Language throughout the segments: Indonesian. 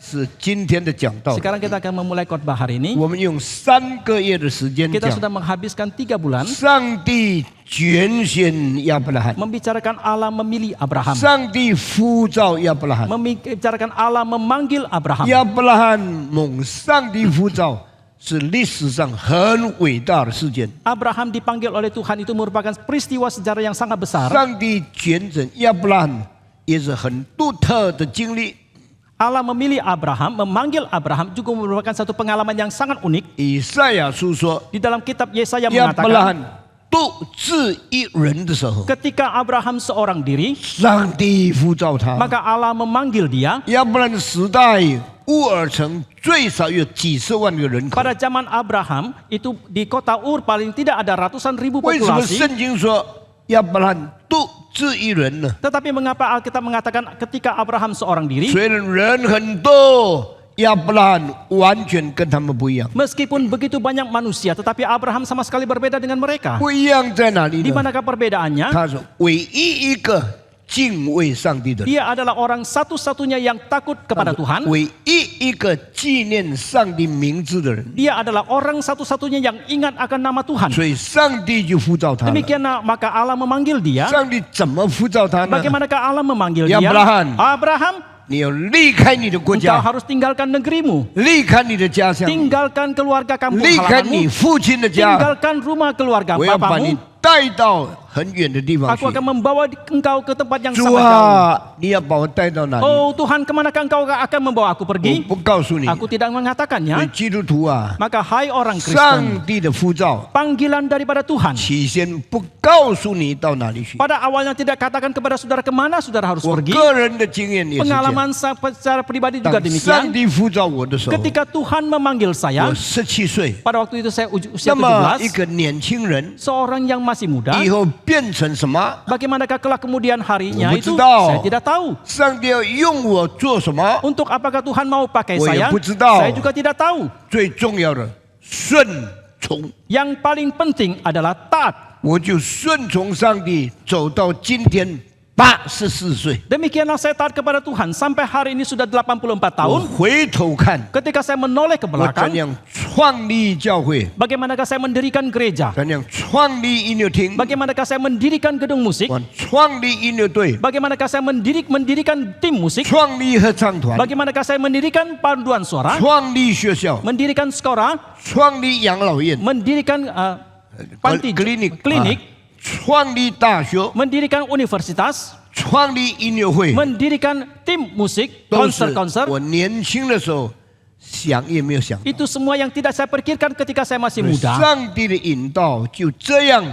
是今天的讲道。 Sekarang kita akan memulai khotbah hari ini. 我们用3个月的时间 Kita 讲 sudah menghabiskan 3 bulan 上帝拣选亚伯拉罕， membicarakan Allah memilih Abraham, 上帝呼召亚伯拉罕， membicarakan Allah memanggil Abraham. 亚伯拉罕蒙上帝呼召是历史上很伟大的事件。 Abraham dipanggil oleh Tuhan itu merupakan peristiwa sejarah yang sangat besar. 上帝拣选亚伯拉罕也是很独特的经历。 Allah memilih Abraham, memanggil Abraham juga merupakan satu pengalaman yang sangat unik. 以赛亚书说， Di dalam kitab Yesaya 亚伯拉 mengatakan, 罕独自一人的时候， ketika Abraham seorang diri, 上帝呼召他。 maka Allah memanggil dia. 亚伯拉罕的时代，乌尔城最少有几十万个人口。 Pada zaman Abraham, itu di kota Ur paling tidak ada ratusan ribu 为什么 populasi. 圣经说亚伯拉罕独自一人呢？ Tetapi mengapa Alkitab mengatakan ketika Abraham seorang diri, 虽然人很多，亚伯拉罕完全跟他们不一样。 meskipun begitu banyak manusia, tetapi Abraham sama sekali berbeda dengan mereka. 不一样在哪里 Di 呢？ manakah perbedaannya? 他说，唯一一个敬畏上帝的人， Dia adalah orang satu-satunya yang takut kepada Tuhan. 唯一一个纪念上帝名字的人。 Dia adalah orang satu-satunya yang ingat akan nama Tuhan. 所以上帝就呼召他了。 Demikianlah maka Allah memanggil dia. 上帝怎么呼召他呢？ Bagaimanakah Allah memanggil Ya dia? Abraham. Abraham, 你要离开你的国 engkau 家， harus tinggalkan negerimu, 离开你的家乡， tinggalkan keluarga kampung 离开你 halamanmu, 父亲的家， tinggalkan rumah keluarga 我要把你 bapamu. 带到很远的地方去 Aku。akan membawa engkau ke tempat yang 主 sangat jauh. 啊，你要把我带到哪里？ Oh Tuhan, kemanakah engkau akan membawa aku 我 pergi? 不告诉你。 Aku tidak 所以 mengatakannya. 基督徒啊， Maka hai orang 上 Kristen, 帝的呼召 panggilan daripada Tuhan. 起先不告诉你到哪里去。 Pada awalnya tidak katakan kepada saudara kemana saudara harus 我 pergi. 个人的经验也是这样。 Pengalaman secara pribadi juga 当上 demikian. 帝呼召我的时候， Ketika Tuhan memanggil saya, 我17岁。 pada waktu itu saya usia 那么一 17, 个年轻人 seorang yang masih muda, 以后变成什么？ bagaimanakah kelak kemudian harinya Aku itu tahu. saya tidak tahu. 上帝要用我做什么？ Untuk apakah Tuhan mau pakai 我也 saya? 不知道。 Saya juga tidak tahu. 最重要的顺从， Yang paling penting adalah taat. 我就顺从上帝走到今天84岁。 Demikianlah saya taat kepada Tuhan sampai hari ini sudah 84 我 tahun. 回头看， Ketika saya menoleh ke 我 belakang, 怎样创立教会， bagaimanakah saya mendirikan gereja? 怎样创立音乐厅， Bagaimanakah saya mendirikan gedung musik? 我创立音乐队， Bagaimanakah saya mendirikan tim musik? 创立合唱团， Bagaimanakah saya mendirikan paduan suara? 创立学校， Mendirikan sekolah? 创立养老院， Mendirikan panti klinik， klinik? 创立大学， Mendirikan universitas? 创立音乐会， Mendirikan tim musik? 都是 Konser-konser? 我年轻的时候想也没有想到。 Itu semua yang tidak saya pikirkan ketika saya masih muda. 上帝的引导就这样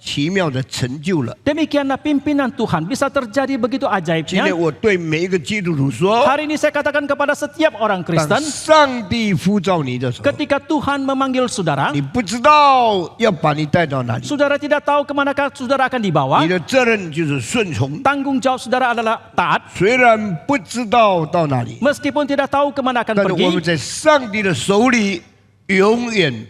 奇妙的成就了。 Demikianlah pimpinan Tuhan bisa terjadi begitu 今 ajaibnya. 天我对每一个基督徒说， Hari ini saya katakan kepada setiap orang 当 Kristen, 上帝呼召你的时候， ketika Tuhan memanggil saudara, 你不知道要把你带到哪里， saudara tidak tahu kemanakah saudara akan dibawa. 你的责任就是顺从。 Tanggung jawab saudara adalah taat. 虽然不知道到哪里， Meskipun tidak tahu kemana akan 但是我们 pergi, 在上帝的手里永远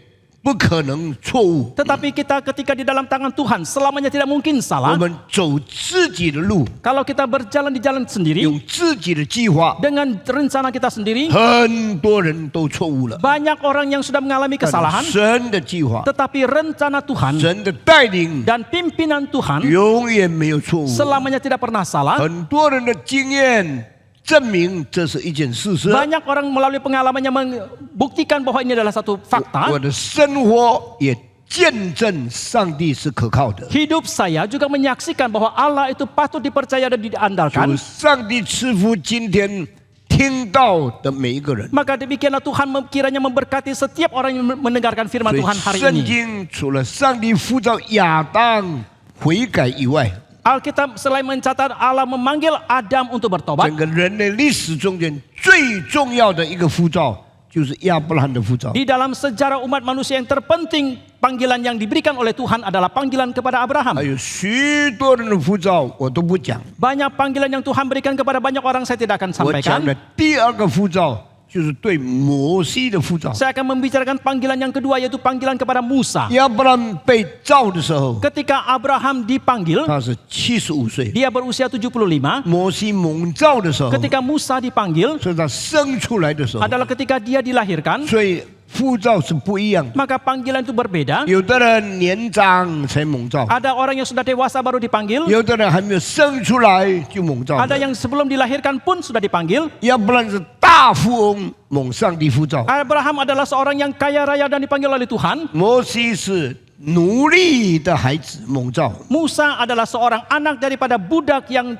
不可能错误。 tetapi kita ketika di dalam tangan Tuhan selamanya tidak mungkin 我 salah. 们走自己的路， Kalau kita berjalan di jalan sendiri 用自己的计划， dengan rencana kita sendiri, 很多人都错误了。 banyak orang yang sudah mengalami 但 kesalahan. 神的计划， Tetapi rencana Tuhan 神的带领 dan pimpinan Tuhan 永远没有错误。 selamanya tidak pernah salah. 很多人的经验证明这是一件事实。 Banyak orang melalui pengalamannya membuktikan bahwa ini adalah satu 我 fakta. 的生活也见证上帝是可靠的。 Hidup saya juga menyaksikan bahwa Allah itu patut dipercaya dan 就 diandalkan. 上帝赐福今天听到的每一个人。 Maka demikianlah Tuhan kiranya memberkati setiap orang yang mendengarkan firman 所以 Tuhan hari 圣 ini. 经除了上帝呼召亚当悔改以外， Alkitab selain mencatat Allah memanggil Adam untuk bertobat, 整个人类历史中间最重要的一个呼召就是亚伯拉罕的呼召。 di dalam sejarah umat manusia yang terpenting panggilan yang diberikan oleh Tuhan adalah panggilan kepada 还 Abraham. 有许多人的呼召我都不讲， Banyak panggilan yang Tuhan berikan kepada banyak orang saya tidak akan 我讲 sampaikan. 的第二个呼召就是对摩西的呼召。 Saya akan membicarakan panggilan yang kedua, yaitu panggilan kepada Musa. 亚伯拉罕被召的时候， Ketika Abraham dipanggil, 他是75岁； dia berusia 75. 摩西蒙召的时候， Ketika Musa dipanggil 是他生出来的时候， adalah ketika dia dilahirkan, 所以呼召是不一样的。 maka panggilan itu berbeda. 有的人年长才蒙召， Ada orang yang sudah dewasa baru dipanggil, 有的人还没有生出来就蒙召。 ada yang sebelum dilahirkan pun sudah dipanggil. 亚伯拉罕是大富翁，蒙上帝呼召； Abraham adalah seorang yang kaya raya dan dipanggil oleh Tuhan. 摩西是奴隶的孩子，蒙召。 Musa adalah seorang anak daripada budak yang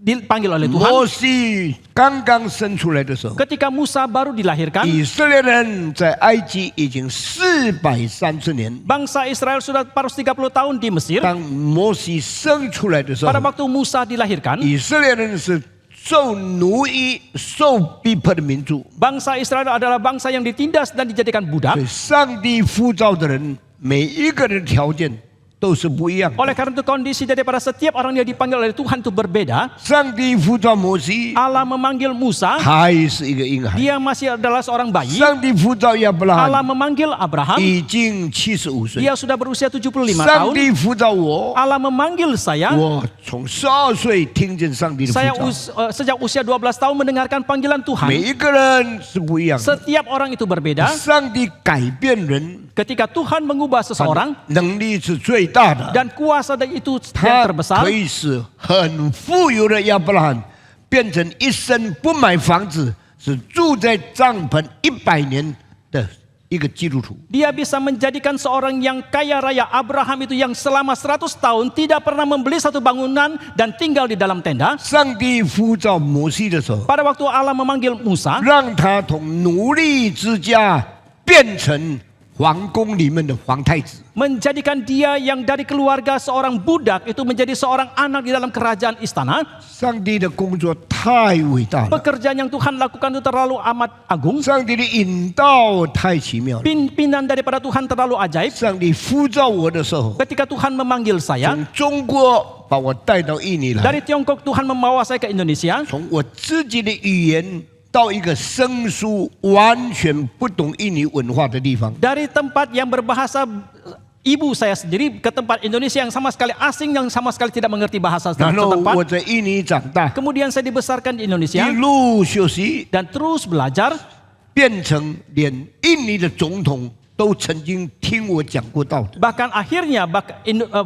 dipanggil oleh Tuhan. 摩西刚刚生出来的时候， Ketika Musa baru dilahirkan, 以色列人在埃及已经430年。 bangsa Israel sudah 430 tahun di Mesir. 当摩西生出来的时候 Pada，waktu Musa dilahirkan, 以色列人是受奴役、受逼迫的民族， bangsa Israel adalah bangsa yang ditindas dan dijadikan budak. 所以上帝呼召的人，每一个人的条件都是不一样的。 Oleh karena itu kondisi daripada setiap orang yang dipanggil oleh Tuhan itu berbeda. 上帝呼召摩西， Allah memanggil Musa, 还是一个婴孩； dia masih adalah seorang bayi. 上帝呼召亚伯拉 Allah 罕， memanggil Abraham, 已经75岁； dia sudah berusia 75上 tahun. 帝呼召我， Allah memanggil saya. 我从12岁听见上帝的 Saya 呼召。 sejak usia 12 tahun mendengarkan panggilan 每 Tuhan. 一个人是不一样的。 Setiap orang itu berbeda. 上帝改变人， Ketika Tuhan mengubah seseorang 能力是最大的。 dan kuasa itu yang 他 terbesar, 可以使很富有的亚伯拉罕变成一生不买房子，是住在帐篷100年的一个基督徒。 dia bisa menjadikan seorang yang kaya raya Abraham itu yang selama 100 tahun tidak pernah membeli satu bangunan dan tinggal di dalam tenda. 上帝呼召摩西的时候， Pada waktu Allah memanggil Musa, 让他从奴隶之家变成皇宫里面的皇太子。 menjadikan dia yang dari keluarga seorang budak itu menjadi seorang anak di dalam kerajaan istana. 上帝的工作太伟大了， Pekerjaan yang Tuhan lakukan itu terlalu amat agung. 上帝的引导太奇妙了。 Pimpinan daripada Tuhan terlalu ajaib. 上帝呼召我的时候， Ketika Tuhan memanggil saya 从中国把我带到印尼来， dari Tiongkok, Tuhan membawa saya ke Indonesia. 从我自己的语言到一个生疏、完全不懂印尼文化的地方。 Dari tempat yang berbahasa ibu saya sendiri ke tempat Indonesia yang sama sekali asing, yang sama sekali tidak mengerti bahasa 然后 setempat. 我在印尼长大， Kemudian saya dibesarkan di 一 Indonesia 路学习， dan terus belajar 变成连印尼的总统都曾经听我讲过道的。 bahkan akhirnya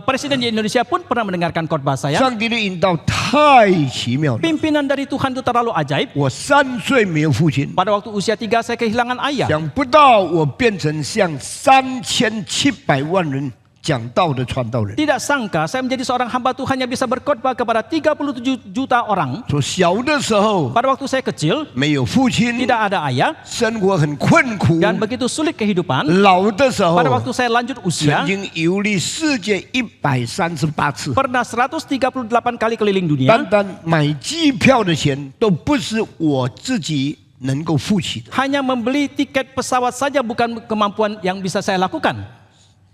presiden di Indonesia pun pernah mendengarkan khotbah saya. 上帝的引导太奇妙了。 Pimpinan dari Tuhan itu terlalu ajaib. 我3岁没有父亲， Pada waktu usia 3 saya kehilangan ayah. 想不到我变成向3700万人讲道的传道人。 Tidak sangka saya menjadi seorang hamba Tuhan yang bisa berkhotbah kepada 37 juta orang. 说小的时候 Pada waktu saya kecil 没有父亲， tidak ada ayah 生活很困苦。 dan begitu sulit kehidupan. 老的时候 Pada waktu saya lanjut 曾 usia 经游历世界138次， pernah 138 kali keliling dunia. 单单买机票的钱都不是我自己能够付起的。 Hanya membeli tiket pesawat saja bukan kemampuan yang bisa saya lakukan.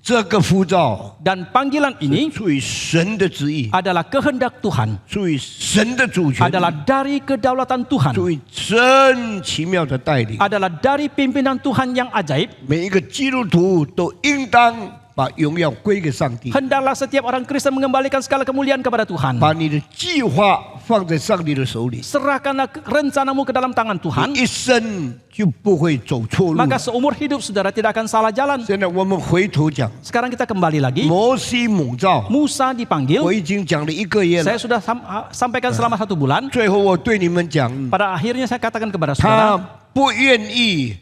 这个呼召 Dan panggilan ini 出于神的旨意， adalah kehendak Tuhan, 出于神的主权， adalah dari kedaulatan Tuhan, 出于神奇妙的带领。 adalah dari pimpinan Tuhan yang ajaib. 每一个基督徒都应当把荣耀归给上帝， Hendaklah setiap orang Kristen mengembalikan segala kemuliaan kepada Tuhan. 把你的计划放在上帝的手里， Serahkanlah rencanamu ke dalam tangan Tuhan, 你一生就不会走错路。 maka seumur hidup saudara tidak akan salah jalan. 现在我们回头讲， Sekarang kita kembali lagi. 摩西蒙召， Musa dipanggil. 我已经讲了1个月了 Saya。sudah sampaikan selama 1 bulan. 最后我对你们讲， Pada akhirnya saya katakan kepada 他 saudara, 不愿意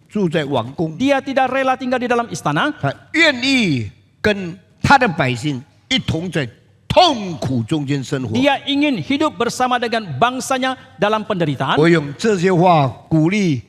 住在王宫， dia tidak rela tinggal di dalam istana. 他愿意跟他的百姓一同在痛苦中间生活。 Dia ingin hidup bersama dengan bangsanya dalam penderitaan. 我用这些话鼓励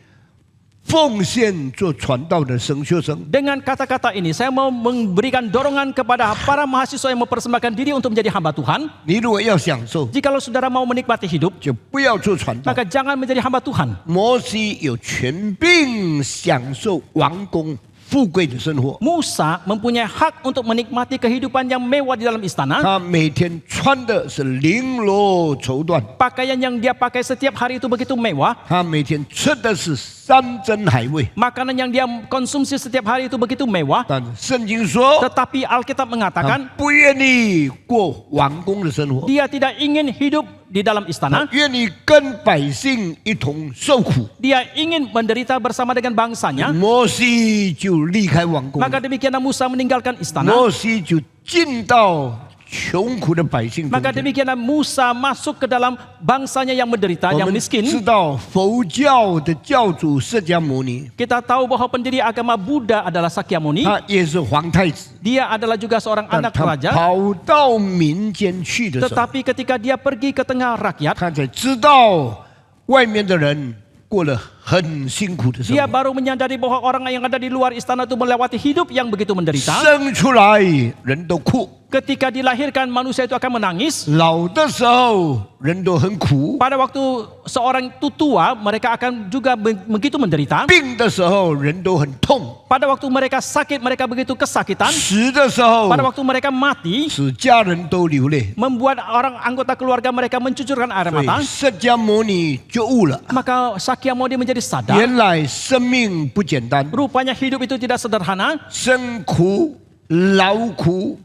奉献做传道的神学生。 Dengan kata-kata ini saya mau memberikan dorongan kepada para mahasiswa yang mempersembahkan diri untuk menjadi hamba Tuhan. 你如果要享受， Jikalau saudara mau menikmati hidup, 就不要做传道。 maka jangan menjadi hamba Tuhan. 摩西有权柄享受王宫富贵的生活， Musa mempunyai hak untuk menikmati kehidupan yang mewah di dalam istana. 他每天穿的是绫罗绸缎， Pakaian yang dia pakai setiap hari itu begitu mewah. 他每天吃的是山珍海味。 Makanan yang dia konsumsi setiap hari itu begitu mewah. 但圣经说， Tetapi Alkitab 他 mengatakan 不愿意过王宫的生活， dia tidak ingin hidup di dalam 他 istana. 愿意跟百姓一同受苦。 Dia ingin menderita bersama dengan bangsanya. 摩西就离开王宫， Maka demikianlah Musa meninggalkan istana. 摩西就进到穷苦的百姓中 Maka 间。 demikianlah Musa masuk ke dalam bangsanya yang menderita, 我 yang 们知 miskin. 道佛教的教主释迦牟尼， Kita tahu bahwa pendiri agama Buddha adalah Sakyamuni. 他也是皇太子， Dia adalah juga seorang 但 anak 他 raja. 跑到民间去的时候， Tetapi ketika dia pergi ke tengah rakyat, 他才知道外面的人过了很辛苦的生 dia 活， baru menyadari bahwa orang yang ada di luar istana itu melewati hidup yang begitu menderita. 生出来人都哭， Ketika dilahirkan manusia itu akan menangis. 老的时候人都很苦， Pada waktu seorang itu tua, mereka akan juga begitu menderita. 病的时候人都很痛， Pada waktu mereka sakit, mereka begitu kesakitan. 死的时候 Pada waktu mereka mati, 使家人都流泪。 membuat orang anggota keluarga mereka mencucurkan air 所以 mata. 释迦牟尼觉悟了， Maka Sakyamuni menjadi sadar. 原来生命不简单， Rupanya hidup itu tidak sederhana. 生苦、劳苦、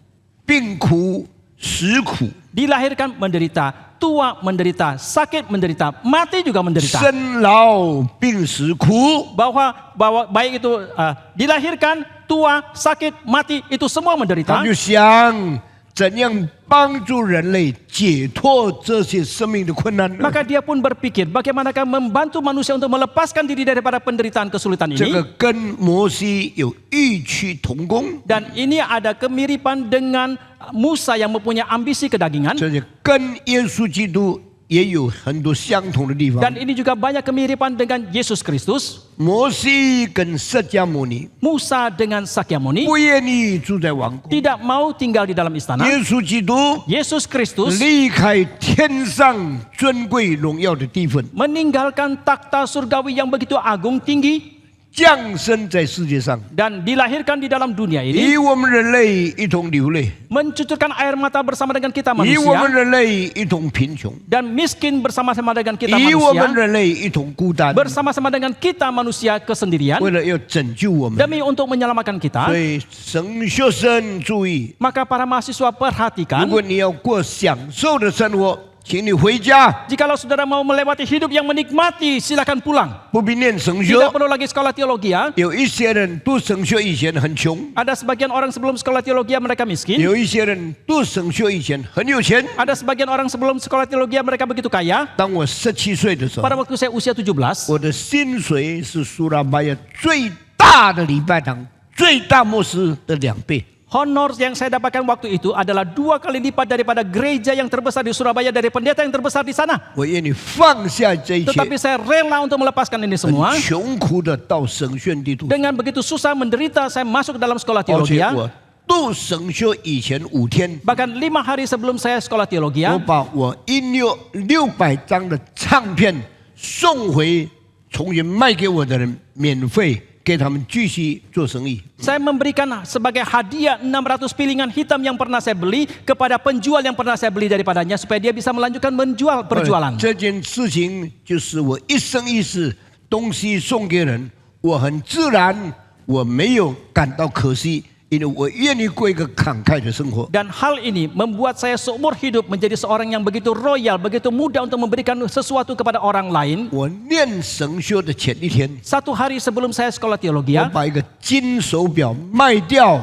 病苦、死苦， Dilahirkan menderita, tua menderita, sakit menderita, mati juga menderita. 生老病死苦。 Bahwa baik itu dilahirkan, tua, sakit, mati, itu semua 他 menderita. 就想怎样帮助人类解脱这些生命的困难呢？ Maka dia pun berpikir bagaimanakah membantu manusia untuk melepaskan diri daripada penderitaan kesulitan 这 ini. 个跟摩西有异曲同工， Dan ini ada kemiripan dengan Musa yang mempunyai ambisi kedagingan. 这些跟耶稣基督也有很多相同的地方。 Dan ini juga banyak kemiripan dengan Yesus Kristus. 摩西跟释迦牟尼 Musa dengan Sakyamuni 不愿意住在王宫， tidak mau tinggal di dalam istana. 耶稣基督 Yesus Kristus 离开天上尊贵荣耀的地分， meninggalkan takhta surgawi yang begitu agung tinggi 降生在世界上， dan dilahirkan di dalam dunia ini, 与我们人类一同流泪， mencucurkan air mata bersama dengan kita 与我们 manusia 人类一同贫穷， dan miskin bersama-sama dengan kita 与我们 manusia, 人类一同孤单， bersama-sama dengan kita manusia kesendirian 为了要拯救我们。 demi untuk menyelamatkan 所 kita. 以神学生注意， Maka para mahasiswa 如 perhatikan, 果你要过享受的生活，请你回家， jikalau saudara mau melewati hidup yang menikmati, silakan pulang. 不必念神学。 Tidak perlu lagi sekolah teologi ya. 有一些人读神学以前很穷， Ada sebagian orang sebelum sekolah teologi mereka miskin. 有一些人读神学以前很有钱。 Ada sebagian orang sebelum sekolah teologi mereka begitu kaya. 当我17岁的时候， Pada waktu saya usia 17, 我的薪水是苏拉巴亚最大的礼拜堂最大牧师的2倍。 honor yang saya dapatkan waktu itu adalah 2 kali lipat daripada gereja yang terbesar di Surabaya, dari pendeta yang terbesar di sana. 我愿意放下这一切， Tetapi saya rela untuk melepaskan ini 很 semua. 穷苦的到神学地图， Dengan begitu susah menderita, saya masuk ke dalam sekolah 而 teologi 且 ya. 我读神学以前5天， Bahkan 5 hari sebelum saya sekolah teologi 我 ya, 把我音乐600张的唱片送回重新卖给我的人，免费给他们继续做生意。 saya memberikan sebagai hadiah 600 piringan hitam yang pernah saya beli kepada penjual yang pernah saya beli daripadanya, supaya dia bisa melanjutkan menjual perjualan. 这件事情就是我一生一世东西送给人，我很自然，我没有感到可惜，因为我愿意过一个慷慨的生活。 Dan hal ini membuat saya seumur hidup menjadi seorang yang begitu royal, begitu mudah untuk memberikan sesuatu kepada orang lain. 我念神学的前一天， 1 hari sebelum saya sekolah teologi 我 ya, 把一个金手表卖掉，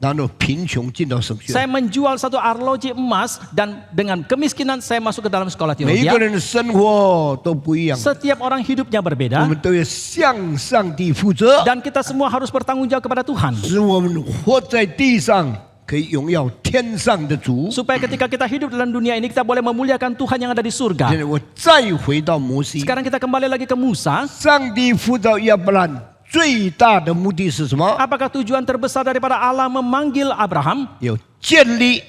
然后贫穷进到神学。 saya menjual 1 arloji emas, dan dengan kemiskinan saya masuk ke dalam sekolah 每 teologi 一个 ya. 人的生活都不一样， Setiap orang hidupnya 我 berbeda, 们都要向上帝负责， dan kita semua harus bertanggung jawab kepada Tuhan. 使我们活在地上可以荣耀天上的主。 Supaya ketika kita hidup dalam dunia ini, kita boleh memuliakan Tuhan yang ada di 现 surga. 在我再回到摩西， Sekarang kita kembali lagi ke Musa. 上帝呼召亚伯兰最大的目的是什么？ Apakah tujuan terbesar daripada Allah memanggil Abraham 要建立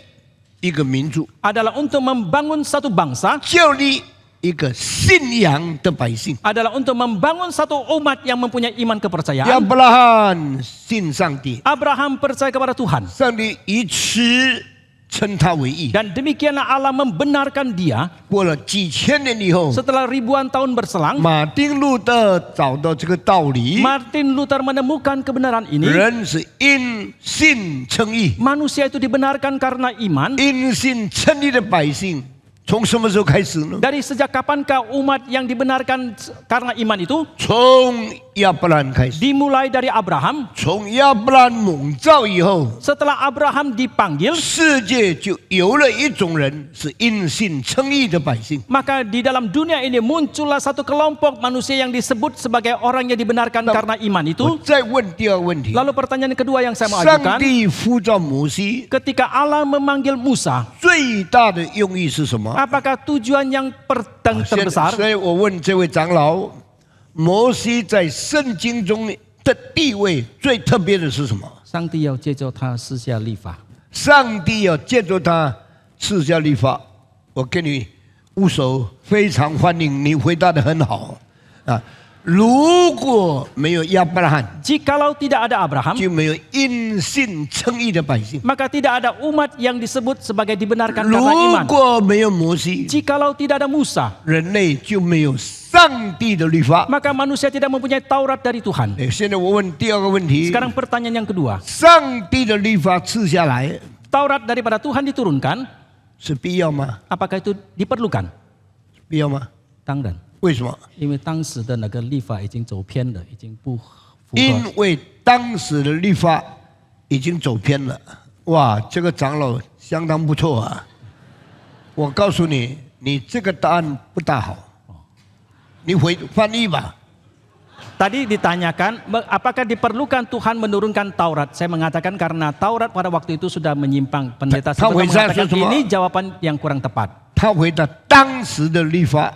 一个民族， adalah untuk membangun satu bangsa, 建立一个信仰的百姓。 adalah untuk membangun satu umat yang mempunyai iman 亚 kepercayaan. 伯拉罕信上帝， Abraham percaya kepada Tuhan. 上帝以此称他为义。 Dan demikianlah Allah membenarkan dia. 过了几千年以后， Setelah ribuan tahun berselang, 马丁路德找到这个道理， Martin Luther menemukan kebenaran ini. 人是因信称义， Manusia itu dibenarkan karena iman. 因信称义的百姓，从什么时候开始呢？ Dari sejak kapankah umat yang dibenarkan karena iman itu? 从亚伯兰开始， Dimulai dari Abraham. 从亚伯兰蒙召以后， Setelah Abraham dipanggil, 世界就有了一种人是因信称义的百姓。 maka di dalam dunia ini muncullah satu kelompok manusia yang disebut sebagai orang yang dibenarkan karena iman 我 itu. 再问第二个问题： Lalu pertanyaan kedua yang saya mau 上 ajukan, 帝呼召摩西 ketika Allah memanggil Musa, 最大的用意是什么？ apakah tujuan yang terbesar? 所以我问这位长老，摩西在圣经中的地位最特别的是什么？ 上帝要借着他施下律法。上帝要借助他赐下律法。我给你握手，非常欢迎，你回答得很好啊！如果没有亚伯拉罕， Jikalau tidak ada Abraham, 就没有因信称义的百姓； maka tidak ada umat yang disebut sebagai dibenarkan 如 karena iman. 果没有摩西， Jikalau tidak ada Musa, 人类就没有上帝的律法。 maka manusia tidak mempunyai Taurat dari Tuhan. 现在我问第二个问题： Sekarang pertanyaan yang kedua, 上帝的律法赐下来 Taurat daripada Tuhan diturunkan, 是必要吗？ apakah itu diperlukan? 必要吗？当然，为什么？因为当时的那个律法已经走偏了，已经不符因合。为当时的律法已经走偏了。哇，这个长老相当不错啊！我告诉你，你这个答案不大好，你翻译吧。 Tadi ditanyakan, apakah diperlukan Tuhan menurunkan Taurat? Saya mengatakan karena Taurat pada waktu itu sudah menyimpang. Pendeta Ta- sebelum ta- mengatakan ta- ini jawaban yang kurang tepat. 他回答当时的律法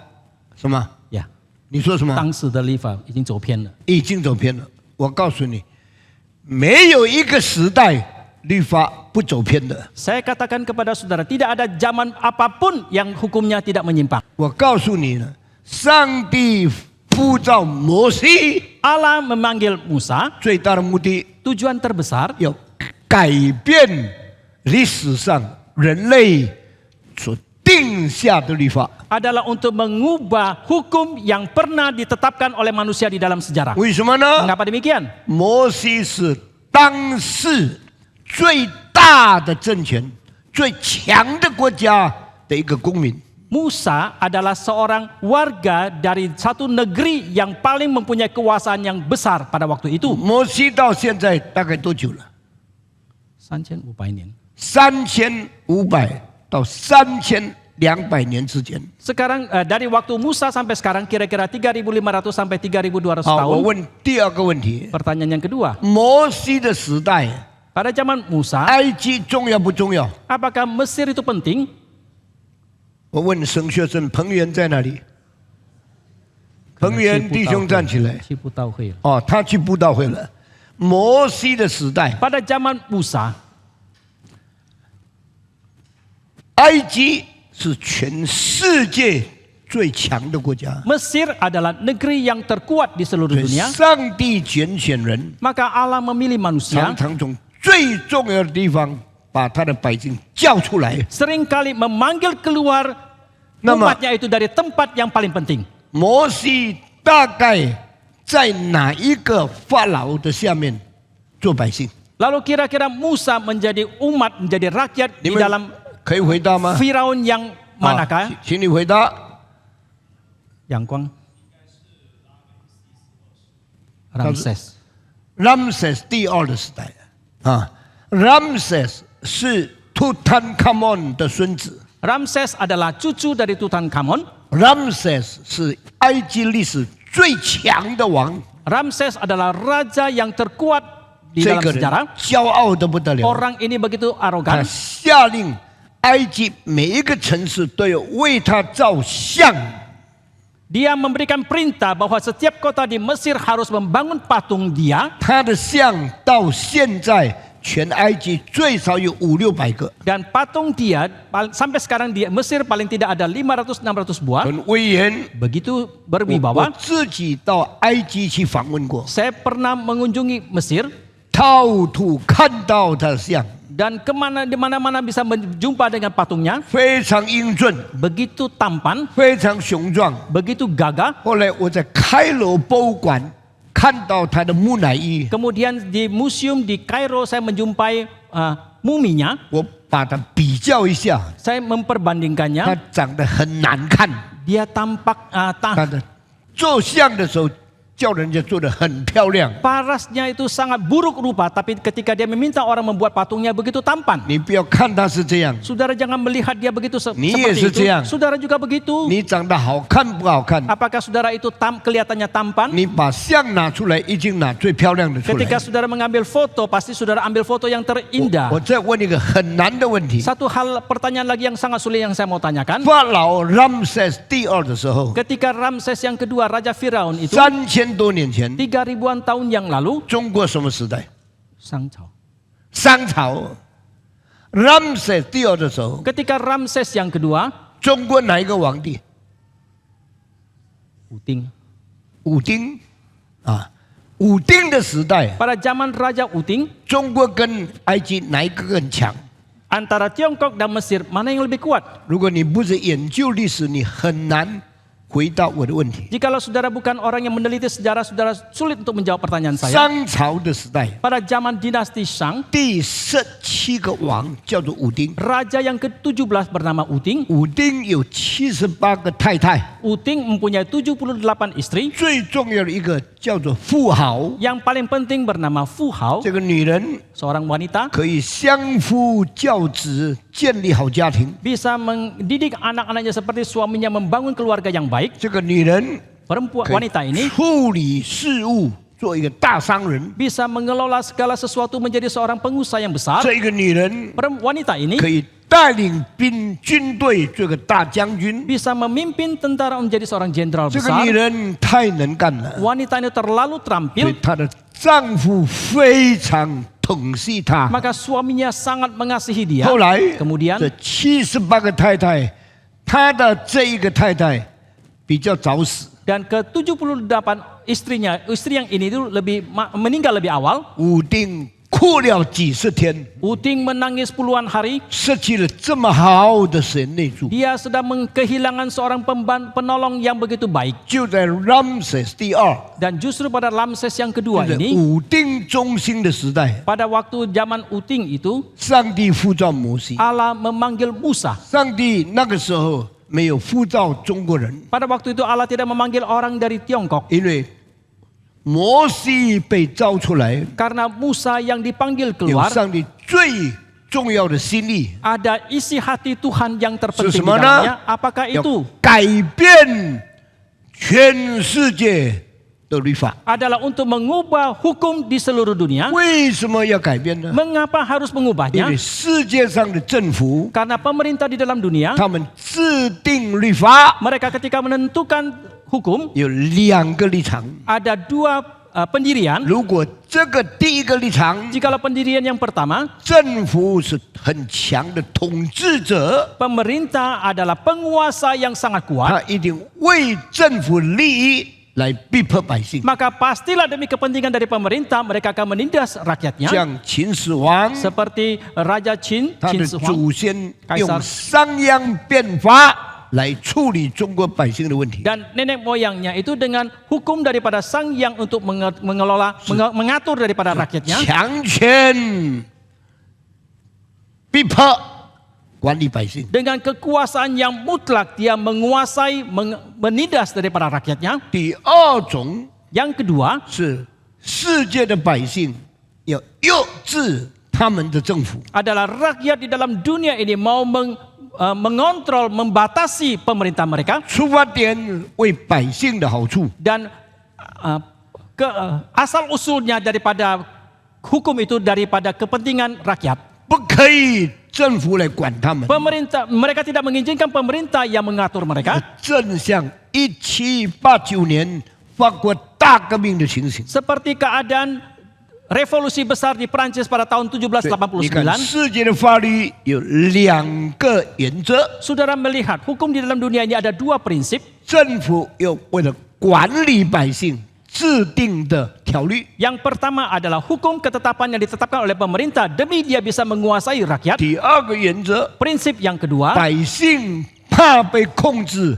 什么？ Ya, 你说什么？当时的律法已经走偏了。已经走偏了。我告诉你，没有一个时代律法不走偏的。 Saya katakan kepada saudara, tidak ada zaman apapun yang hukumnya tidak menyimpang. 我告诉你呢，上帝呼召摩西 Allah memanggil Musa, 最大的目的 tujuan terbesar 要改变历史上人类所定下的律法。 adalah untuk mengubah hukum yang pernah ditetapkan oleh manusia di dalam sejarah. 为什么呢？ Mengapa demikian? 摩西是当世最大的政权、最强的国家的一个公民。 Musa adalah seorang warga dari satu negeri yang paling mempunyai kekuasaan yang besar pada waktu itu. 摩西到现在大概多久了3500年。 ？3500到3200年之间。 Sekarang dari waktu Musa sampai sekarang kira-kira 3500 sampai 3200 好，我 tahun. 问第二个问题： Pertanyaan yang kedua, 摩西的时代， pada zaman Musa, 埃及重要不重要？ apakah Mesir itu penting? 我问神学生彭源在哪里？彭源弟兄站起来。去布道会了。哦，他去布道会了。摩西的时代， Pada zaman Musa, 埃及是全世界最强的国家， Mesir adalah negeri yang terkuat di seluruh 所以 dunia. 上帝拣选人， Maka Allah memilih 常 manusia 常从最重要的地方把他的百姓叫出来。 seringkali memanggil keluar Nama- umatnya itu dari tempat yang paling penting. 摩西大概在哪一个法老的下面做百姓？ Lalu kira-kira Musa menjadi umat, menjadi rakyat 你 di 们 dalam 可以回答吗？ Firaun yang 好 manakah? 请你回答。 Yang Kuang. Ramses. Ramses 第二的时代啊，Ramses 是 Tutankhamun 的孙子。 Ramses adalah cucu dari Tutankhamun. Ramses 是埃及历史最强的王， Ramses adalah raja yang terkuat di 这 dalam 个人 sejarah. 骄傲的不得了。 Orang ini begitu 他 arogan. 下令埃及每一个城市都要为他造像。 Dia memberikan perintah bahwa setiap kota di Mesir harus membangun patung dia. 他的像到现在全埃及最少有500-600个， Dan patung dia sampai sekarang di Mesir paling tidak ada 500-600 buah. 很威严。 Begitu 我 berwibawa. 自己到埃及去访问过， Saya pernah mengunjungi Mesir 到处看到他的像， dan di mana-mana bisa berjumpa dengan patungnya. 非常英俊， Begitu tampan, 非常雄壮。 begitu gagah. 后来我在开罗博物馆看到他的木乃伊， Kemudian di museum di Kairo saya menjumpai muminya. 我把它比较一下， Saya 他 memperbandingkannya. 长得很难看， Dia tampak 他的做像的时候叫人家做得很漂亮。 parasnya itu sangat buruk rupa, tapi ketika dia meminta orang membuat patungnya begitu tampan. 你不要看他是这样， Saudara jangan melihat dia begitu Ni也 seperti 是 itu. 这样。 Saudara juga begitu. 你长得好看不好看？ Apakah saudara itu kelihatannya tampan? 你把像拿出来，一定拿最漂亮的出 Ketika 来。 saudara mengambil foto, pasti saudara ambil foto yang terindah. 我再问一个很难的问题： Satu hal pertanyaan lagi yang sangat sulit yang saya mau tanyakan. 法老 Ramses 第二的时候， Ketika Ramses yang kedua, Raja Firaun itu 3000多年前， 3000-an tahun yang lalu, 中国什么时代？ Sang Cao. 商朝。Ramses 第二的时候， Ketika Ramses yang kedua, 中国哪一个皇帝？ Uting. 武丁啊，武丁的时代， Pada zaman Raja Uting, 中国跟埃及哪一个更强？ antara Tiongkok dan Mesir, mana yang lebih kuat? 如果你不是研究历史，你很难回答我的问题。 Jikalau saudara bukan orang yang meneliti sejarah, saudara sulit untuk menjawab pertanyaan saya. 商朝的时代， Pada zaman dinasti Shang, 第17个王叫做武丁， raja yang ke-17 bernama Uting. 武丁有78个太太， Uting mempunyai 78 istri. 最重要的一个叫做妇好， Yang paling penting bernama Fu Hao, 这个女人 seorang wanita 可以相夫教子，建立好家庭。 bisa mendidik anak-anaknya seperti suaminya membangun keluarga yang baik. 这个女人 Perempuan 可 wanita 以 ini 处理事务，做一个大商人。 bisa mengelola segala sesuatu menjadi seorang pengusaha yang besar. 这个女人 Wanita ini 可以带领军队，做个大将军。 bisa memimpin tentara menjadi seorang jenderal 这个 besar. 女人太能干了， Wanita ini terlalu 所以 terampil, 她的丈夫非常疼惜她。 maka suaminya sangat mengasihi dia. 后来 Kemudian 这78个太太，她的这一个太太比较早死， dan ke-78 istrinya, istri yang ini itu meninggal lebih awal. 武丁哭了几十天， Uting menangis puluhan hari. 失去了这么好的贤内助。 Dia sedang kehilangan seorang penolong yang begitu baik. 就在 Ramses 第二， Dan justru pada Ramses yang kedua 在 ini, 武丁中兴的时代， pada waktu zaman Uting itu, 上帝呼召摩西， Allah memanggil Musa. 上帝那个时候没有呼召中国人， Pada waktu itu Allah tidak memanggil orang dari Tiongkok. 因为摩西被召出来， Karena Musa yang dipanggil 有 keluar, 上帝最重要的心意， ada isi hati Tuhan yang terpenting di Sesemana, dalamnya. Apakah 要 itu? 改变全世界的律法。 Adalah untuk mengubah hukum di seluruh dunia. 为什么要改变呢？ Mengapa harus 因 mengubahnya? 为世界上的政府， Karena pemerintah di dalam dunia, 他们制定律法 mereka ketika menentukan hukum, 有2个立场。 ada dua pendirian. 如果这个第一个立场， Jikalau pendirian yang pertama, 政府是很强的统治者， pemerintah adalah penguasa yang sangat kuat, 他一定为政府利益来逼迫百姓。 maka pastilah demi kepentingan dari pemerintah mereka akan menindas rakyatnya. 像秦始皇， Seperti Raja Qin, 他 Qin 的 Shi Huang, 祖先 Kaisar 用商鞅变法来处理中国百姓的问题。 dan nenek moyangnya itu dengan hukum daripada sang yang untuk mengatur daripada rakyatnya, 强权逼迫管理百姓。 dengan kekuasaan yang mutlak dia menguasai, menindas daripada rakyatnya. 第二种 Yang kedua, 是世界的百姓要抑制他们的政府。 adalah rakyat di dalam dunia ini mau mengontrol, membatasi pemerintah mereka 出发点为百姓的好处， dan asal usulnya daripada hukum itu daripada kepentingan rakyat. 不可以政府来管他们。 Pemerintah mereka tidak mengizinkan pemerintah yang mengatur mereka. 正像1789年法国大革命的情形， Seperti keadaan revolusi besar di Prancis pada tahun 你看 1789. 世界的法律有2个原则， Saudara melihat hukum di dalam dunia ini ada 2 prinsip. 政府有为了管理百姓制定的条律。 Yang pertama adalah hukum ketetapan yang ditetapkan oleh pemerintah demi dia bisa menguasai rakyat. 第二个原则， Prinsip yang kedua, 百姓怕被控制，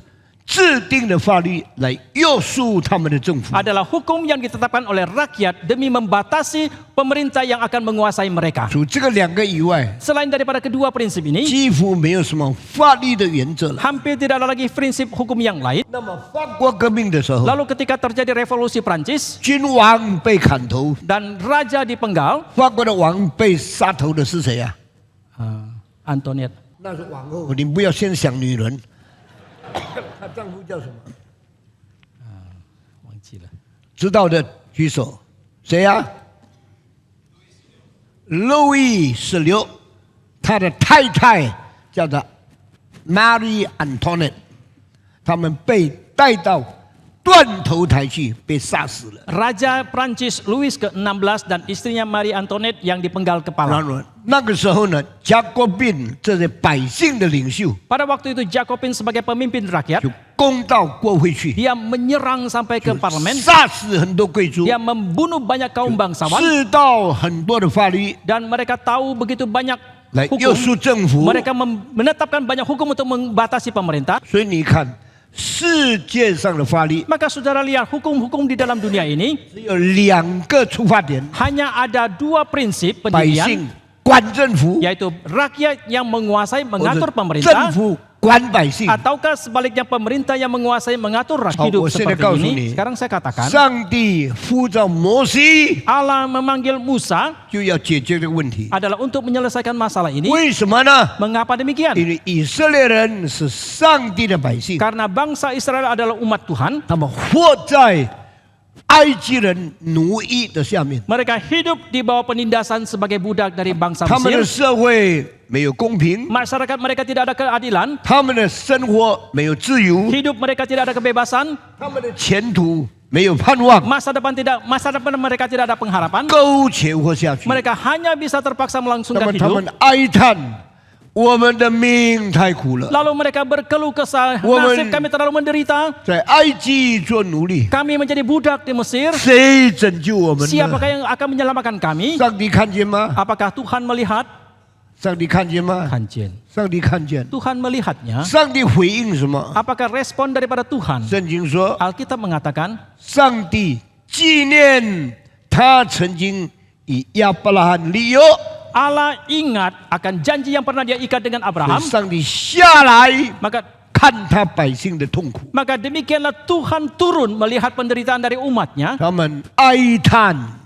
制定的法律来约束他们的政府。 adalah hukum yang ditetapkan oleh rakyat demi membatasi pemerintah yang akan menguasai mereka. 除这个2个以外， Selain daripada kedua prinsip ini, 几乎没有什么法律的原则了。 hampir tidak ada lagi prinsip hukum yang lain. 那么法国革命的时候， Lalu ketika terjadi revolusi Prancis 君王被砍头， dan raja dipenggal, 法国的王被杀头的是谁啊？ Antoinette, 那是王后。你不要先想女人，她丈夫叫什么？忘记了。知道的举手。谁呀、路易16，他的太太叫做 Marie Antoinette， 他们被带到断头台去，被杀死了。 Raja Prancis Louis ke-16 dan istrinya Marie Antoinette yang dipenggal 然 kepala. 后那个时候呢，加国宾这些百姓的领袖 Pada waktu itu Jacobin sebagai pemimpin rakyat, 就攻到国会去， dia menyerang sampai ke parlemen, 杀死很多贵族， dia membunuh banyak kaum bangsawan 知道很多的法律 dan mereka tahu begitu banyak 来约 hukum. 束政府。 Mereka menetapkan banyak hukum untuk membatasi pemerintah. 所以你看，世界上的法律 Maka saudara lihat hukum-hukum di dalam dunia ini 只有2个出发点： hanya ada 2 prinsip 百 pendirian, 姓管政府， yaitu rakyat yang menguasai 或 mengatur 者 pemerintah, 政府管百姓。 ataukah sebaliknya pemerintah yang menguasai mengatur rakyat hidup 我现在 seperti 告诉 ini. 你， Sekarang saya katakan, 上帝呼召摩西 Allah memanggil Musa 就要解决这个问题。 adalah untuk menyelesaikan masalah ini. 为什么呢？ Mengapa demikian? 因为以色列人是上帝的百姓， Karena bangsa Israel adalah umat Tuhan. 他们活在埃及人奴役的下面， Mereka hidup di bawah penindasan sebagai budak dari bangsa 他们的 Mesir. 社会没有公平， Masyarakat mereka tidak ada keadilan. 他们的生活没有自由， Hidup mereka tidak ada kebebasan. 他们的前途没有盼望， Masa depan mereka tidak ada pengharapan. 苟且活下去。 Mereka hanya bisa terpaksa 那 melangsungkan 么他 hidup. 们哀叹，我们的命太苦了， Lalu mereka berkeluh kesah, Woman- nasib kami terlalu menderita. 在埃及做奴隶， Kami menjadi budak di Mesir. 谁拯救我们呢？ Siapakah yang akan menyelamatkan kami? 上帝看见吗？ Apakah Tuhan melihat? 上帝看见吗？ Kanjen. 上帝看见。 Tuhan melihatnya. 上帝回应什么？ Apakah respon daripada Tuhan? 圣经说， Alkitab mengatakan, 上帝纪念他曾经以亚伯拉罕立约， Allah ingat akan janji yang pernah dia ikat dengan 所以 Abraham. 上帝下来 Maka 看他百姓的痛苦， demikianlah Tuhan turun melihat penderitaan dari umatnya. 他们哀叹，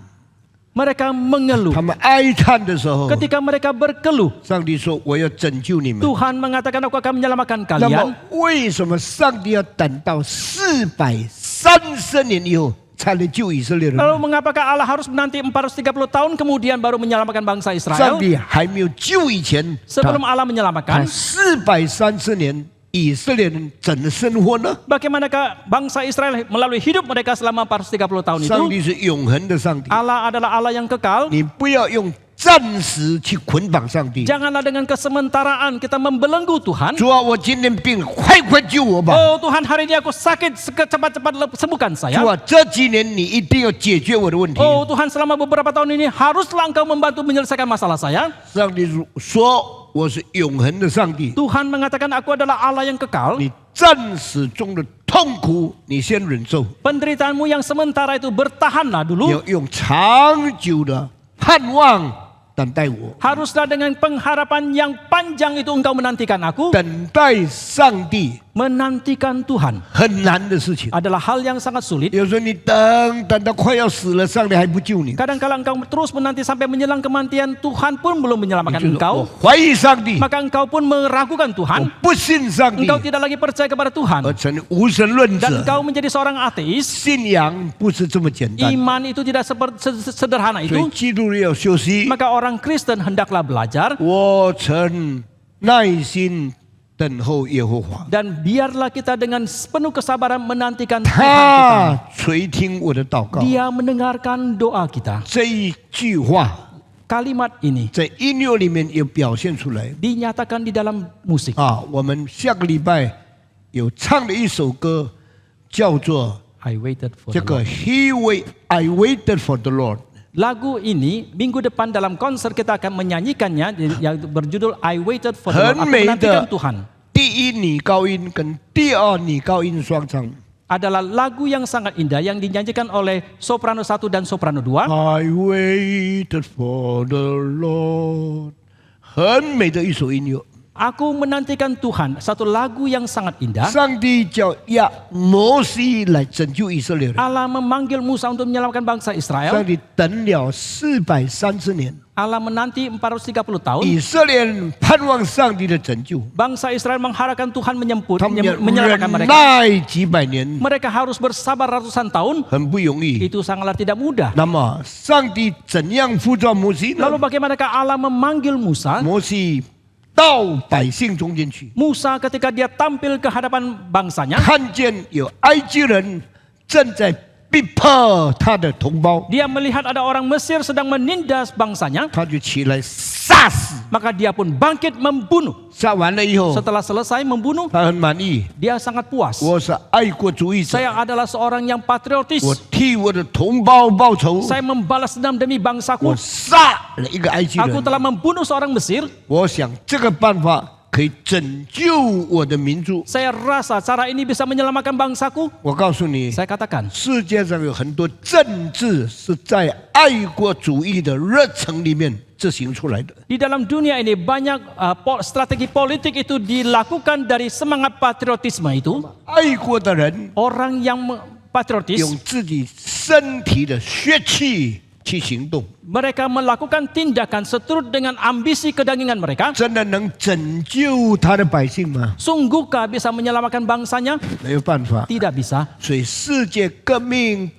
Mereka mengeluh. 他们哀叹的时候， Ketika mereka berkeluh, 上帝说：“我要拯救你们。” Tuhan mengatakan aku akan menyelamatkan 那么 kalian. 为什么上帝要等到430年以后才能救以色列人？ Lalu mengapakah Allah harus menanti 430 tahun kemudian baru menyelamatkan bangsa 上 Israel? 帝还没有救以前， Sebelum 他 Allah menyelamatkan, 430年以色列人怎么生活呢？ bagaimanakah bangsa Israel melalui hidup mereka selama 430 tahun 上 itu? 帝是永恒的上帝， Allah adalah Allah yang kekal. 你不要用暂时去捆绑上帝。 Janganlah dengan kesementaraan kita membelenggu Tuhan. 主啊，我今天病了，快快救我吧！ Oh Tuhan, hari ini aku sakit, cepat-cepat sembuhkan 主 saya. 啊，这几年你一定要解决我的问题。 Oh Tuhan, selama beberapa tahun ini haruslah Engkau membantu menyelesaikan masalah saya. 上帝说我是永恒的上帝， Tuhan mengatakan aku adalah Allah yang kekal. 你暂时中的痛苦你先忍受， Penderitaanmu yang sementara itu bertahanlah 你 dulu. 要用长久的盼望等待我， Haruslah dengan pengharapan yang panjang itu engkau menantikan aku. 等待上帝 Menantikan Tuhan 很难的事情。 adalah hal yang sangat sulit. 有时候你等到快要死了，上帝还不救你， Kadang-kala engkau terus menanti sampai menjelang kematian, Tuhan pun belum 你 menyelamatkan 就说我 engkau. 怀疑上帝， Maka engkau pun meragukan 我 Tuhan. 不信上帝， Engkau tidak lagi percaya kepada 而 Tuhan. 成无神论 Dan 者。 engkau menjadi seorang ateis. 信仰不是这么简单， Iman itu tidak sederhana 所以 itu. 基督徒要休息。 Maka orang Kristen hendaklah belajar. 我曾耐心的等候耶和华， Dan biarlah kita dengan penuh kesabaran menantikan Tuhan kita. 他垂听我的祷告。 Dia mendengarkan doa kita. 这一句话 Kalimat ini 在音乐里面也表现出来 dinyatakan di dalam musik. 啊。我们下个礼拜有唱的一首歌，叫做 I waited for 这 the 个 Lord. I waited for the Lord。 Lagu ini minggu depan dalam konser kita akan menyanyikannya yang berjudul I waited for the Lord. Aku 很美 menantikan 的 Tuhan. 第一女高音跟第二女高音双唱。 Adalah lagu yang sangat indah yang dinyanyikan oleh soprano 1 dan soprano 2. I waited for the Lord， 很美的一首音乐。 Aku menantikan Tuhan, satu lagu yang sangat indah. 上帝叫亚摩西来拯救以色列人， Allah memanggil Musa untuk menyelamatkan bangsa 上 Israel. 帝等了430年， Allah menanti 430 tahun. 以色列人盼望上帝的拯救， Bangsa Israel mengharapkan Tuhan 他们也 menyelamatkan 忍 mereka. 耐几百年， Mereka harus bersabar ratusan tahun. 很不容易。 Itu sangatlah tidak mudah. 那么上帝怎样呼召摩西呢？ Lalu bagaimanakah Allah memanggil Musa? 摩西到百姓中间去， Musa ketika dia tampil ke hadapan bangsanya, 看见有埃及人正在逼迫他的同胞， dia melihat ada orang Mesir sedang menindas bangsanya, 他就起来杀死。 maka dia pun bangkit membunuh. 杀完了以后， Setelah selesai membunuh, 他很满意。 dia sangat puas. 我是爱国主义者， Saya adalah seorang yang patriotis. 我替我的同胞报仇。 Saya membalas dendam demi 我 bangsaku. 杀了一个埃及 Aku 人。 telah membunuh seorang Mesir. 我想这个办法可以拯救我的民族。 Saya rasa cara ini bisa menyelamatkan bangsaku. 我告诉你， Saya katakan, 世界上有很多政治是在爱国主义的热忱里面执行出来的。 di dalam dunia ini banyak strategi politik itu dilakukan dari semangat patriotisme itu. 爱国的人 Orang yang patriotis, 用自己身体的血气去行动， mereka melakukan tindakan seturut dengan ambisi kedangingan mereka. 真的能拯救他的百姓吗？ Sungguhkah bisa menyelamatkan bangsanya? 没有办法。 Tidak bisa. 所以世界革命，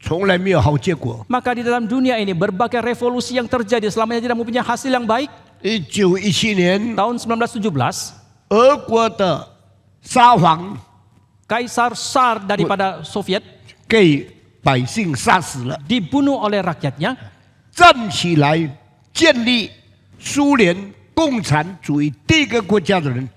从来没有好结果。 Maka di dalam dunia ini berbagai revolusi yang terjadi selamanya tidak mempunyai hasil yang baik. 1917年， Tahun 1917, 俄国的沙皇 Kaisar Tsar daripada Soviet 给百姓杀死了， dibunuh oleh rakyatnya. 站起来建立苏联共产主义第一个国家的人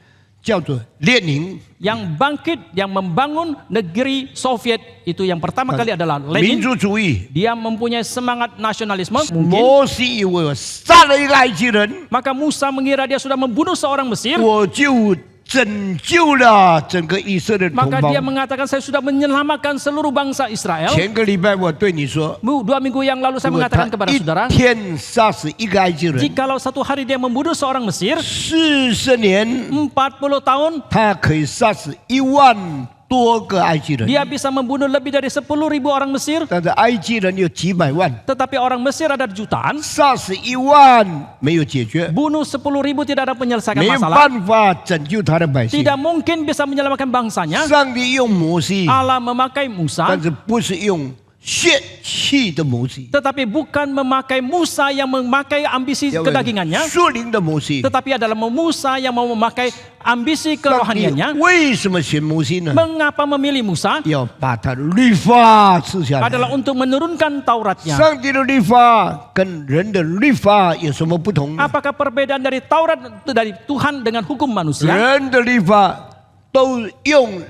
叫做列宁。 Yang bangkit, yang membangun negeri Soviet itu yang pertama kali adalah 民 Lenin. 族主义。 Dia mempunyai semangat nasionalisme. Mungkin 摩西以为我杀了一个埃及人， maka Musa mengira dia sudah membunuh seorang Mesir. 我就拯救了整个以色列的同 Maka 胞 dia。mengatakan saya sudah menyelamatkan seluruh bangsa Israel. 前个礼拜我对你说， 2 minggu yang lalu saya 如果 mengatakan 他 kepada 一 saudara, 天杀死一个埃及人， jikalau satu hari dia membunuh seorang Mesir, 40年 40 tahun 他可以杀死1万多个埃及人。 dia bisa membunuh lebih dari 10.000 orang Mesir. 但是埃及人有几百万， Tetapi orang Mesir ada jutaan. 杀死1万没有解决， Bunuh 10.000 tidak ada penyelesaian 没有 masalah. 办法拯救他的百姓。 Tidak mungkin bisa menyelamatkan bangsanya. 上帝用摩西， Allah memakai Musa, 但是不是用血气的摩西， tetapi bukan memakai Musa yang memakai ambisi 要用 kedagingannya, 属灵的摩西。 tetapi adalah Musa yang mau memakai ambisi 上帝 kerohaniannya. 为什么选摩西呢？ Mengapa memilih Musa? 要把他的律法赐下来。 Adalah untuk menurunkan Tauratnya. 上帝的律法跟人的律法有什么不同呢？ Apakah perbedaan dari Taurat dari Tuhan dengan hukum manusia? 人的律法都用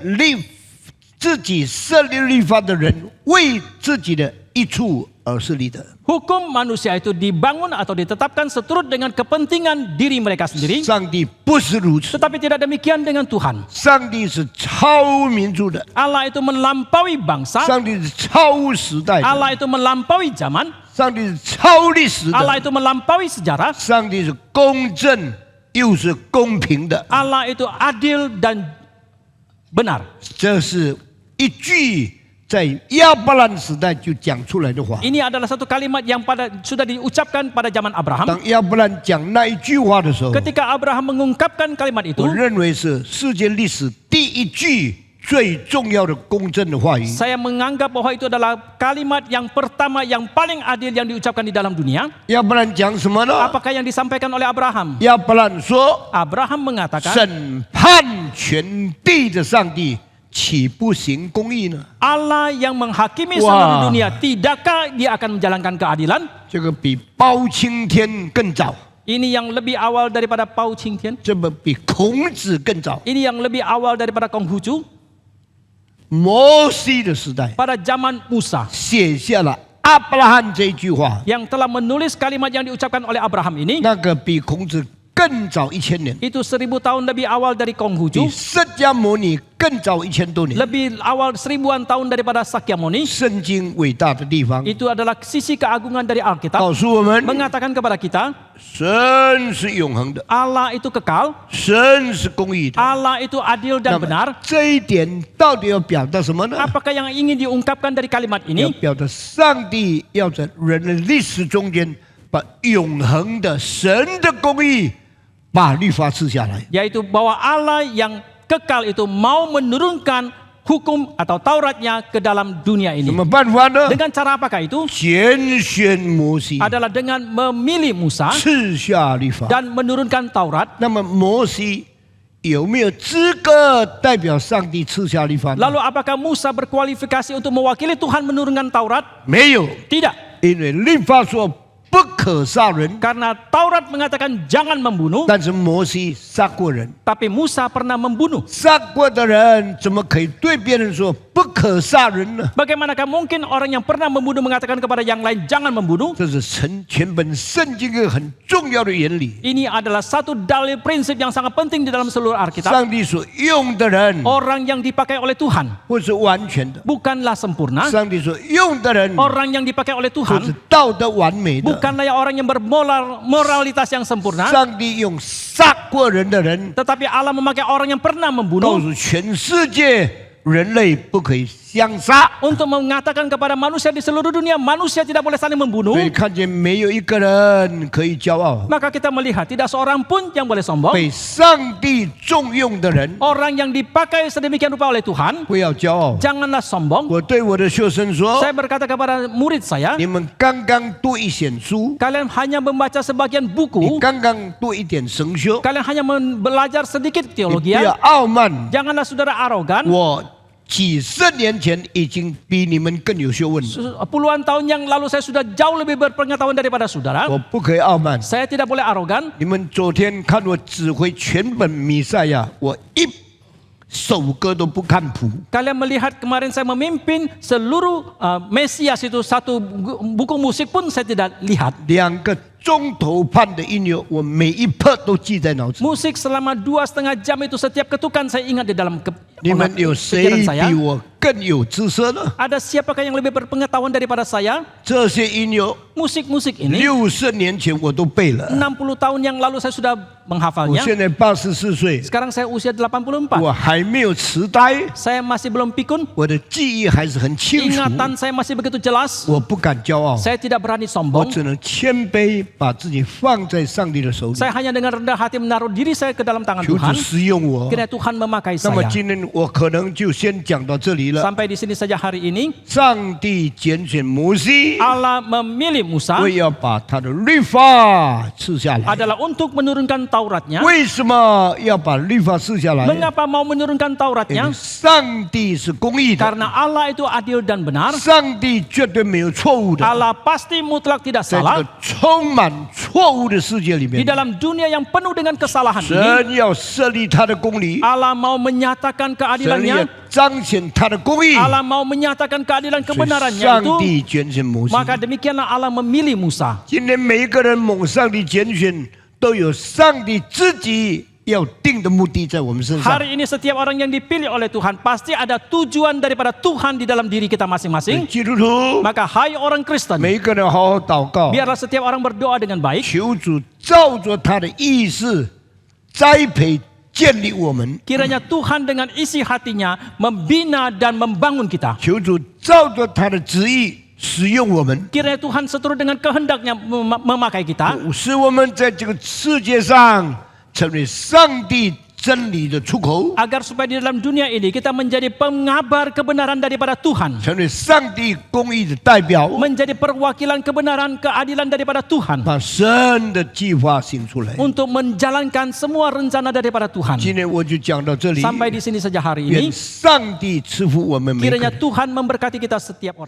自己设立律法的人为自己的益处而设立的。 Hukum manusia itu dibangun atau ditetapkan seturut dengan kepentingan diri mereka sendiri. 上帝不是如此， Tetapi tidak demikian dengan Tuhan. 上帝是超民族的， Allah itu melampaui bangsa. 上帝是超时代的， Allah itu melampaui zaman. 上帝是超历史 Allah 的， itu melampaui sejarah. 上帝是公正又是公平的。 Allah itu adil dan benar. 这是一句在亚伯兰时代就讲出来的话。 Ini adalah satu kalimat yang sudah diucapkan pada zaman Abraham. 当亚伯兰讲那一句话的时候， Ketika Abraham mengungkapkan kalimat itu, 我认为是世界历史第一句最重要的公正的话语。 Saya menganggap bahwa itu adalah kalimat yang pertama yang paling adil yang diucapkan di dalam dunia. 要不然讲什么呢？ Apakah yang disampaikan oleh Abraham? 要不然说 Abraham mengatakan, 审判全地的上帝岂不行公义呢？ Allah yang menghakimi Wah. seluruh dunia, tidakkah dia akan menjalankan keadilan? 这个比包青天更早， Ini yang lebih awal daripada Pao Qingtian. 这个比孔子更早。 Ini yang lebih awal daripada Konghucu. 摩西的时代 Pada zaman Musa 写下了阿伯拉罕这一句话， yang telah menulis kalimat yang diucapkan oleh Abraham ini, 那个比孔子更早1000年， itu 1000 tahun lebih awal dari 比 Konghucu, 释迦牟尼更早1000多年。 lebih awal 1000-an tahun daripada Sakyamuni. 圣经伟大的地方 Itu adalah sisi keagungan dari Alkitab, 告诉我们， mengatakan kepada kita, 神是永恒的， Allah itu kekal, 神是公义的。 Allah itu adil 那 dan 么 benar. 这一点到底要表达什么呢？ Apakah yang ingin diungkapkan dari kalimat 要 ini? 表达上帝要在人的历史中间，把永恒的神的公义，把律法赐下来。 Yaitu bahwa Allah yang kekal itu mau menurunkan hukum atau Tauratnya ke dalam dunia 什 ini. 么办法呢？ Dengan cara apakah itu? 拣选摩西， Adalah dengan memilih Musa 赐下律法。 dan menurunkan Taurat. 那么摩西有没有资格代表上帝赐下律法呢？ Lalu apakah Musa berkualifikasi untuk mewakili Tuhan menurunkan Taurat? 没有， Tidak. 因为律法说不可杀人， Karena Taurat mengatakan jangan membunuh, 但是摩西杀过人。 tapi Musa pernah membunuh. 杀过的人怎么可以对别人说不可杀人呢？ Bagaimanakah mungkin orang yang pernah membunuh mengatakan kepada yang lain jangan membunuh? 这是全本圣经一个很重要的原理。 Ini adalah satu dalil prinsip yang sangat penting di dalam seluruh Alkitab. 上帝所用的人 Orang yang dipakai oleh Tuhan 不是完全的， bukanlah sempurna. 上帝所用的人 Orang yang dipakai oleh 不是 Tuhan 道德完美的。 bukanlah orang yang bermoralitas yang sempurna. 上帝用杀过人的人， Tetapi Allah memakai orang yang pernah 告 membunuh 诉全世界人类不可以相杀。 untuk mengatakan kepada manusia di seluruh dunia, manusia tidak boleh saling membunuh. 所以看见没有一个人可以骄傲。 Maka kita melihat tidak seorang pun yang boleh sombong. 被上帝重用的人 Orang yang dipakai sedemikian rupa oleh Tuhan, 不要骄傲。 janganlah sombong. 我对我的学生说 Saya berkata kepada murid saya, 你们刚刚读一些书， kalian hanya membaca sebagian 你 buku, 刚刚读一点神学， kalian hanya belajar sedikit 你不要 teologi. 傲慢。 Janganlah saudara arogan. 我几十年前已经比你们更有学问了， Puluhan tahun yang lalu saya sudah jauh lebih berpengetahuan daripada saudara. 我不可以傲慢。 Saya tidak boleh arogan. 你们昨天看我指挥全本弥赛亚，我一首歌都不看谱。 Kalian melihat kemarin saya memimpin seluruh Mesias itu, satu buku musik pun saya tidak lihat. 2个钟头半的音乐，我每一拍都记在脑子。 Musik selama 2,5 jam itu setiap ketukan saya ingat di dalam 你们有谁 pikiran saya. 比我更有知识呢？ Ada siapakah yang lebih berpengetahuan daripada saya? 这些音乐 Musik-musik ini 60年前我都背了。 60 tahun yang lalu saya sudah 我 menghafalnya. 现在84岁， Sekarang saya usia 84. 我还没有痴呆， Saya masih belum pikun. 我的记忆还是很清楚。 Ingatan saya masih begitu jelas. 我不敢骄傲， Saya tidak berani 我 sombong. 只能谦卑，把自己放在上帝的手里， Saya hanya dengan rendah hati menaruh diri saya ke dalam tangan 求主 Tuhan. 使用我。 Kiranya Tuhan memakai 那么 saya. 今天我可能就先讲到这里了。 Sampai di sini saja hari ini. 上帝拣选摩西， Allah memilih Musa 为要把他的律法赐下来。 adalah untuk menurunkan Tauratnya. 为什么要把律法赐下来？ Mengapa mau menurunkan 因 Tauratnya? 为上帝是公义的， Karena Allah itu adil dan benar. 上帝绝对没有错误的。 Allah pasti mutlak tidak 在这 salah. 个充满错误的世界里 Di 面， dalam dunia yang penuh dengan kesalahan ini, 神要设立他的公理， Allah mau menyatakan 神要 keadilannya. 彰显他的公义。 Allah mau menyatakan keadilan 所以 kebenarannya 上 itu. 帝拣选摩西。 Maka demikianlah Allah memilih Musa. 今天每一个人蒙上帝拣选，都有上帝自己要定的目的在我们身上。 Hari ini setiap orang yang dipilih oleh Tuhan pasti ada tujuan daripada Tuhan di dalam diri kita masing-masing. 基督徒， Maka hai orang Kristen, 每一个人好好祷告， biarlah setiap orang berdoa dengan baik. 求主照着他的意思栽培建立我们， Kiranya Tuhan dengan isi hatinya membina dan membangun kita. 求主照着他的旨意使用我们， Kiranya Tuhan seturut dengan kehendaknya memakai kita. 使我们在这个世界上成为上帝真理的出口， agar supaya di dalam dunia ini kita menjadi pengabar kebenaran daripada Tuhan, 成为上帝公义的代表， menjadi perwakilan kebenaran keadilan daripada Tuhan, 把神的计划行出来。 untuk menjalankan semua rencana daripada Tuhan. 今天我就讲到这里， Sampai di sini saja hari 愿 ini. 上帝赐福我们每个人 Kiranya Tuhan memberkati kita setiap orang.